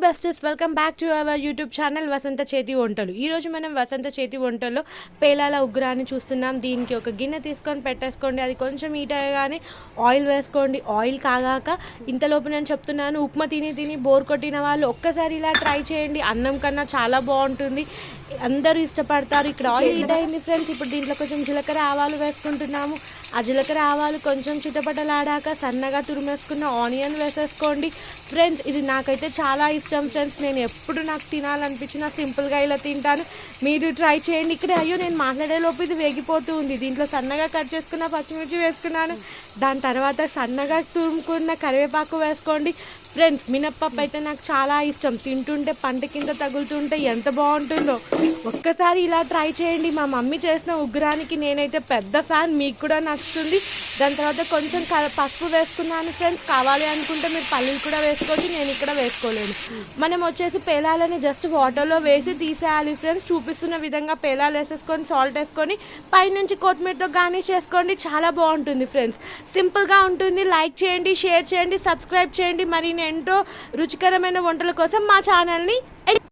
బెస్టెస్ welcome back to our YouTube channel Vasantha Chethi Vantalu. ఈరోజు మనం వసంత చేతి వంటల్లో పేలాల ఉగ్రాన్ని చూస్తున్నాం. దీనికి ఒక గిన్నె తీసుకొని పెట్టేసుకోండి. అది కొంచెం హీట్ అయ్యగానే ఆయిల్ వేసుకోండి. ఆయిల్ కాగాక ఇంతలోపు నేను చెప్తున్నాను, ఉప్మా తిని బోర్ కొట్టిన వాళ్ళు ఒక్కసారి ఇలా ట్రై చేయండి. అన్నం కన్నా చాలా బాగుంటుంది, అందరూ ఇష్టపడతారు. ఇక్కడ ఆయిల్ హీట్ అయింది ఫ్రెండ్స్. ఇప్పుడు దీంట్లో కొంచెం జీలకర్ర ఆవాలు వేసుకుంటున్నాము. ఆ జీలకర్ర ఆవాలు కొంచెం చిటపటలాడాక సన్నగా తురిమేసుకున్న ఆనియన్ వేసేసుకోండి ఫ్రెండ్స్. ఇది నాకైతే చాలా ఇష్టం ఫ్రెండ్స్. నేను ఎప్పుడు నాకు తినాలనిపించినా సింపుల్గా ఇలా తింటాను. మీరు ట్రై చేయండి. ఇక్కడ నేను మాట్లాడేలోపు ఇది వేగిపోతూ ఉంది. దీంట్లో సన్నగా కట్ చేసుకున్న పచ్చిమిర్చి వేసుకున్నాను. దాని తర్వాత సన్నగా తురుముకున్న కరివేపాకు వేసుకోండి ఫ్రెండ్స్. మినప్పప్పు అయితే నాకు చాలా ఇష్టం. తింటుంటే పంట కింద తగులుతుంటే ఎంత బాగుంటుందో. ఒక్కసారి ఇలా ట్రై చేయండి. మా మమ్మీ చేసిన ఉగ్రానికి నేనైతే పెద్ద ఫ్యాన్, మీకు కూడా నచ్చుతుంది. దాని తర్వాత కొంచెం పసుపు వేసుకున్నాను ఫ్రెండ్స్. కావాలి అనుకుంటే మీరు పల్లీలు కూడా వేసుకోవచ్చు, నేను ఇక్కడ వేసుకోలేను. మనం వచ్చేసి పేలాలని జస్ట్ వాటర్లో వేసి తీసేయాలి ఫ్రెండ్స్. చూపిస్తున్న విధంగా పేలాలు వేసేసుకొని సాల్ట్ వేసుకొని పైనుంచి కొత్తిమీరతో గార్నిష్ చేసుకోండి. చాలా బాగుంటుంది ఫ్రెండ్స్. సింపుల్గా ఉంటుంది. లైక్ చేయండి, షేర్ చేయండి, సబ్స్క్రైబ్ చేయండి. మరి ఎంతో రుచికరమైన వంటల కోసం మా ఛానల్ని